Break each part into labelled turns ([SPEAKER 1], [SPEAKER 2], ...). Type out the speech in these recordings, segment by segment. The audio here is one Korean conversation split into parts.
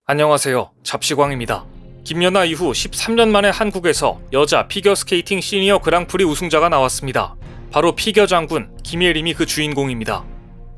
[SPEAKER 1] 안녕하세요. 잡시광입니다. 김연아 이후 13년 만에 한국에서 여자 피겨스케이팅 시니어 그랑프리 우승자가 나왔습니다. 바로 피겨 장군 김예림이 그 주인공입니다.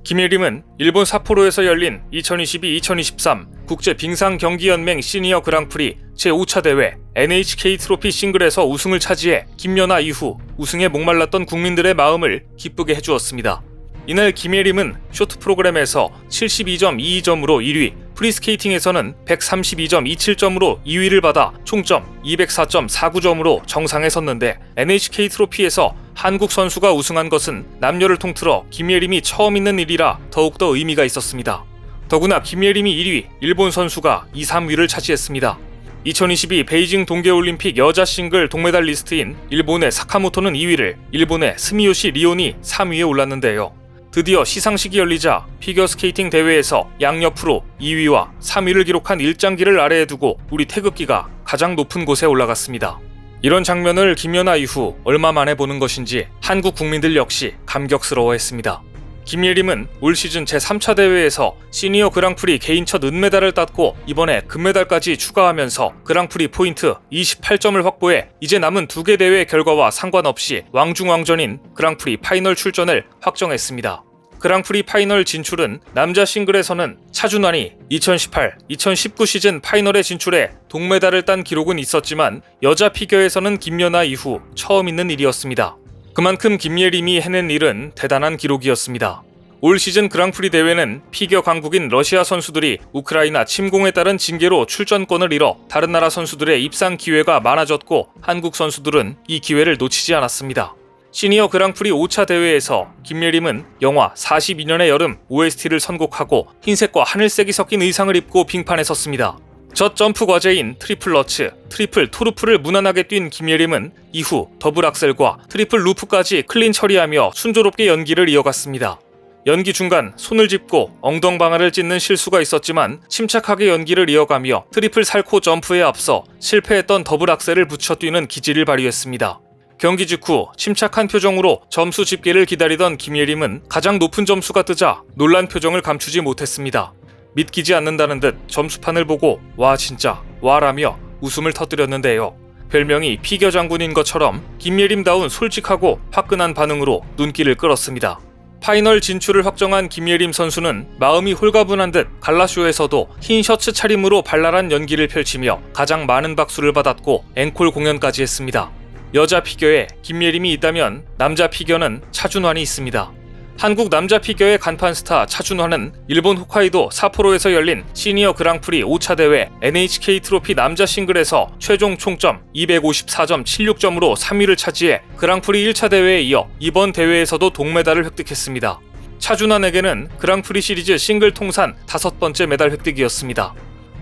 [SPEAKER 1] 김예림은 일본 삿포로에서 열린 2022-2023 국제 빙상 경기연맹 시니어 그랑프리 제5차 대회 NHK 트로피 싱글에서 우승을 차지해 김연아 이후 우승에 목말랐던 국민들의 마음을 기쁘게 해주었습니다. 이날 김예림은 쇼트 프로그램에서 72.22점으로 1위, 프리스케이팅에서는 132.27점으로 2위를 받아 총점 204.49점으로 정상에 섰는데 NHK 트로피에서 한국 선수가 우승한 것은 남녀를 통틀어 김예림이 처음 있는 일이라 더욱더 의미가 있었습니다. 더구나 김예림이 1위, 일본 선수가 2, 3위를 차지했습니다. 2022 베이징 동계올림픽 여자 싱글 동메달리스트인 일본의 사카모토는 2위를, 일본의 스미요시 리온이 3위에 올랐는데요. 드디어 시상식이 열리자 피겨스케이팅 대회에서 양옆으로 2위와 3위를 기록한 일장기를 아래에 두고 우리 태극기가 가장 높은 곳에 올라갔습니다. 이런 장면을 김연아 이후 얼마 만에 보는 것인지 한국 국민들 역시 감격스러워했습니다. 김예림은 올 시즌 제3차 대회에서 시니어 그랑프리 개인 첫 은메달을 땄고 이번에 금메달까지 추가하면서 그랑프리 포인트 28점을 확보해 이제 남은 2개 대회 결과와 상관없이 왕중왕전인 그랑프리 파이널 출전을 확정했습니다. 그랑프리 파이널 진출은 남자 싱글에서는 차준환이 2018-2019 시즌 파이널에 진출해 동메달을 딴 기록은 있었지만 여자 피겨에서는 김연아 이후 처음 있는 일이었습니다. 그만큼 김예림이 해낸 일은 대단한 기록이었습니다. 올 시즌 그랑프리 대회는 피겨 강국인 러시아 선수들이 우크라이나 침공에 따른 징계로 출전권을 잃어 다른 나라 선수들의 입상 기회가 많아졌고 한국 선수들은 이 기회를 놓치지 않았습니다. 시니어 그랑프리 5차 대회에서 김예림은 영화 42년의 여름 OST를 선곡하고 흰색과 하늘색이 섞인 의상을 입고 빙판에 섰습니다. 첫 점프 과제인 트리플 러츠, 트리플 토루프를 무난하게 뛴 김예림은 이후 더블 악셀과 트리플 루프까지 클린 처리하며 순조롭게 연기를 이어갔습니다. 연기 중간 손을 짚고 엉덩방아를 찢는 실수가 있었지만 침착하게 연기를 이어가며 트리플 살코 점프에 앞서 실패했던 더블 악셀을 붙여 뛰는 기질을 발휘했습니다. 경기 직후 침착한 표정으로 점수 집계를 기다리던 김예림은 가장 높은 점수가 뜨자 놀란 표정을 감추지 못했습니다. 믿기지 않는다는 듯 점수판을 보고 와 진짜 와라며 웃음을 터뜨렸는데요. 별명이 피겨 장군인 것처럼 김예림다운 솔직하고 화끈한 반응으로 눈길을 끌었습니다. 파이널 진출을 확정한 김예림 선수는 마음이 홀가분한 듯 갈라쇼에서도 흰 셔츠 차림으로 발랄한 연기를 펼치며 가장 많은 박수를 받았고 앵콜 공연까지 했습니다. 여자 피겨에 김예림이 있다면 남자 피겨는 차준환이 있습니다. 한국 남자 피겨의 간판 스타 차준환은 일본 홋카이도 삿포로에서 열린 시니어 그랑프리 5차 대회 NHK 트로피 남자 싱글에서 최종 총점 254.76점으로 3위를 차지해 그랑프리 1차 대회에 이어 이번 대회에서도 동메달을 획득했습니다. 차준환에게는 그랑프리 시리즈 싱글 통산 5번째 메달 획득이었습니다.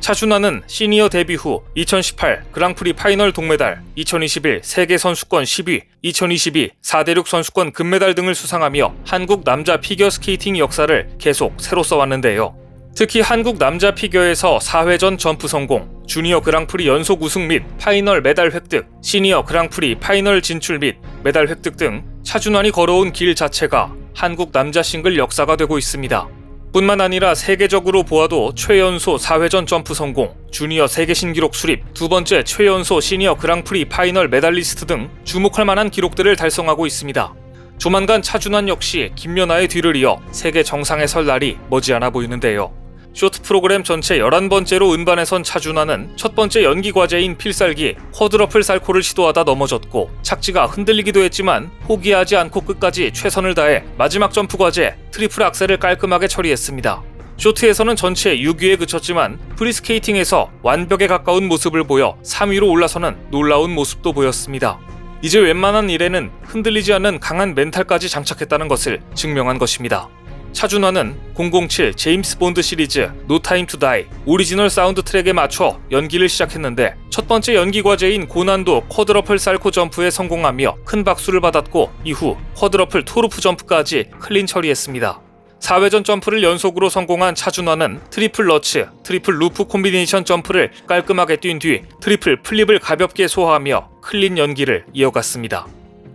[SPEAKER 1] 차준환은 시니어 데뷔 후 2018 그랑프리 파이널 동메달, 2021 세계 선수권 10위, 2022 4대륙 선수권 금메달 등을 수상하며 한국 남자 피겨스케이팅 역사를 계속 새로 써왔는데요. 특히 한국 남자 피겨에서 4회전 점프 성공, 주니어 그랑프리 연속 우승 및 파이널 메달 획득, 시니어 그랑프리 파이널 진출 및 메달 획득 등 차준환이 걸어온 길 자체가 한국 남자 싱글 역사가 되고 있습니다. 뿐만 아니라 세계적으로 보아도 최연소 4회전 점프 성공, 주니어 세계 신기록 수립, 2번째 최연소 시니어 그랑프리 파이널 메달리스트 등 주목할 만한 기록들을 달성하고 있습니다. 조만간 차준환 역시 김연아의 뒤를 이어 세계 정상에 설 날이 머지않아 보이는데요. 쇼트 프로그램 전체 11번째로 은반에 선 차준환은 첫 번째 연기 과제인 필살기 쿼드러플 살코를 시도하다 넘어졌고 착지가 흔들리기도 했지만 포기하지 않고 끝까지 최선을 다해 마지막 점프 과제 트리플 악셀을 깔끔하게 처리했습니다. 쇼트에서는 전체 6위에 그쳤지만 프리스케이팅에서 완벽에 가까운 모습을 보여 3위로 올라서는 놀라운 모습도 보였습니다. 이제 웬만한 일에는 흔들리지 않는 강한 멘탈까지 장착했다는 것을 증명한 것입니다. 차준환은 007 제임스 본드 시리즈 No Time to Die 오리지널 사운드 트랙에 맞춰 연기를 시작했는데 첫 번째 연기 과제인 고난도 쿼드러플 살코 점프에 성공하며 큰 박수를 받았고 이후 쿼드러플 토루프 점프까지 클린 처리했습니다. 4회전 점프를 연속으로 성공한 차준환은 트리플 러츠, 트리플 루프 콤비네이션 점프를 깔끔하게 뛴 뒤 트리플 플립을 가볍게 소화하며 클린 연기를 이어갔습니다.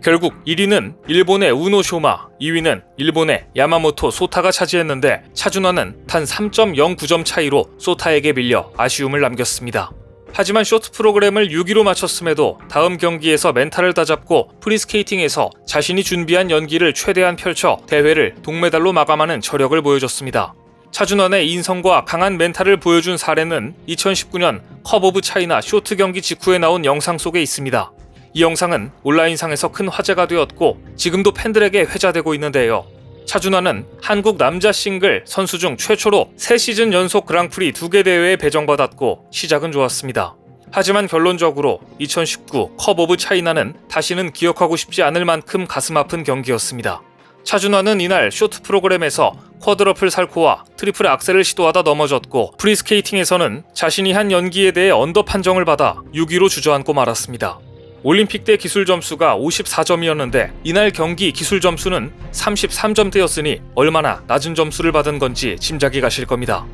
[SPEAKER 1] 결국 1위는 일본의 우노쇼마, 2위는 일본의 야마모토 소타가 차지했는데 차준환은 단 3.09점 차이로 소타에게 밀려 아쉬움을 남겼습니다. 하지만 쇼트 프로그램을 6위로 마쳤음에도 다음 경기에서 멘탈을 다잡고 프리스케이팅에서 자신이 준비한 연기를 최대한 펼쳐 대회를 동메달로 마감하는 저력을 보여줬습니다. 차준환의 인성과 강한 멘탈을 보여준 사례는 2019년 컵 오브 차이나 쇼트 경기 직후에 나온 영상 속에 있습니다. 이 영상은 온라인상에서 큰 화제가 되었고 지금도 팬들에게 회자되고 있는데요. 차준환은 한국 남자 싱글 선수 중 최초로 3시즌 연속 그랑프리 2개 대회에 배정받았고 시작은 좋았습니다. 하지만 결론적으로 2019 컵 오브 차이나는 다시는 기억하고 싶지 않을 만큼 가슴 아픈 경기였습니다. 차준환은 이날 쇼트 프로그램에서 쿼드러플 살코와 트리플 악셀을 시도하다 넘어졌고 프리스케이팅에서는 자신이 한 연기에 대해 언더 판정을 받아 6위로 주저앉고 말았습니다. 올림픽 때 기술 점수가 54점이었는데 이날 경기 기술 점수는 33점대였으니 얼마나 낮은 점수를 받은 건지 짐작이 가실 겁니다.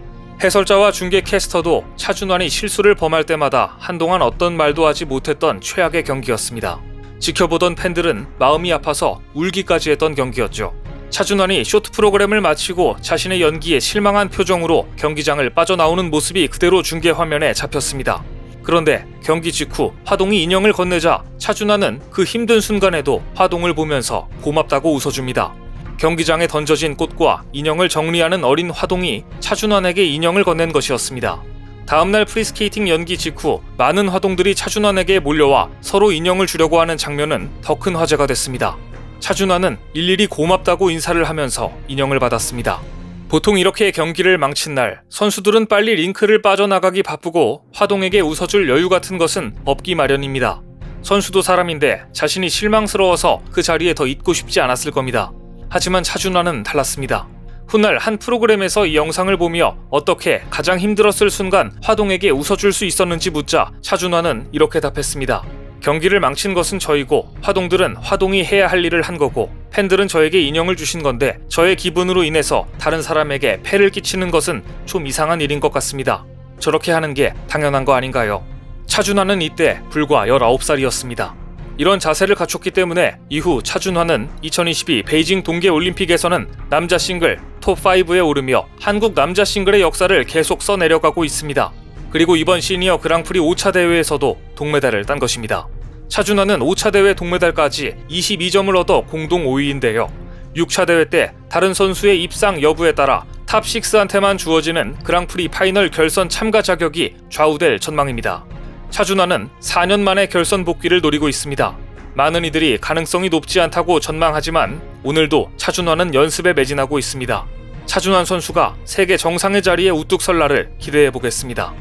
[SPEAKER 1] 해설자와 중계 캐스터도 차준환이 실수를 범할 때마다 한동안 어떤 말도 하지 못했던 최악의 경기였습니다. 지켜보던 팬들은 마음이 아파서 울기까지 했던 경기였죠. 차준환이 쇼트 프로그램을 마치고 자신의 연기에 실망한 표정으로 경기장을 빠져나오는 모습이 그대로 중계 화면에 잡혔습니다. 그런데 경기 직후 화동이 인형을 건네자 차준환은 그 힘든 순간에도 화동을 보면서 고맙다고 웃어줍니다. 경기장에 던져진 꽃과 인형을 정리하는 어린 화동이 차준환에게 인형을 건넨 것이었습니다. 다음날 프리스케이팅 연기 직후 많은 화동들이 차준환에게 몰려와 서로 인형을 주려고 하는 장면은 더 큰 화제가 됐습니다. 차준환은 일일이 고맙다고 인사를 하면서 인형을 받았습니다. 보통 이렇게 경기를 망친 날 선수들은 빨리 링크를 빠져나가기 바쁘고 화동에게 웃어줄 여유 같은 것은 없기 마련입니다. 선수도 사람인데 자신이 실망스러워서 그 자리에 더 있고 싶지 않았을 겁니다. 하지만 차준환은 달랐습니다. 훗날 한 프로그램에서 이 영상을 보며 어떻게 가장 힘들었을 순간 화동에게 웃어줄 수 있었는지 묻자 차준환은 이렇게 답했습니다. 경기를 망친 것은 저이고 화동들은 화동이 해야 할 일을 한 거고 팬들은 저에게 인형을 주신 건데 저의 기분으로 인해서 다른 사람에게 폐를 끼치는 것은 좀 이상한 일인 것 같습니다. 저렇게 하는 게 당연한 거 아닌가요? 차준환은 이때 불과 19살이었습니다. 이런 자세를 갖췄기 때문에 이후 차준환은 2022 베이징 동계올림픽에서는 남자 싱글 톱5에 오르며 한국 남자 싱글의 역사를 계속 써내려가고 있습니다. 그리고 이번 시니어 그랑프리 5차 대회에서도 동메달을 딴 것입니다. 차준환은 5차 대회 동메달까지 22점을 얻어 공동 5위인데요. 6차 대회 때 다른 선수의 입상 여부에 따라 탑6한테만 주어지는 그랑프리 파이널 결선 참가 자격이 좌우될 전망입니다. 차준환은 4년 만에 결선 복귀를 노리고 있습니다. 많은 이들이 가능성이 높지 않다고 전망하지만 오늘도 차준환은 연습에 매진하고 있습니다. 차준환 선수가 세계 정상의 자리에 우뚝 설 날을 기대해보겠습니다.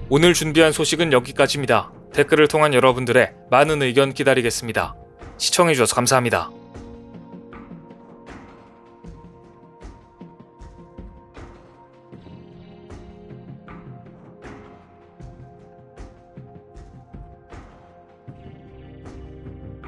[SPEAKER 1] 오늘 준비한 소식은 여기까지입니다. 댓글을 통한 여러분들의 많은 의견 기다리겠습니다. 시청해주셔서 감사합니다.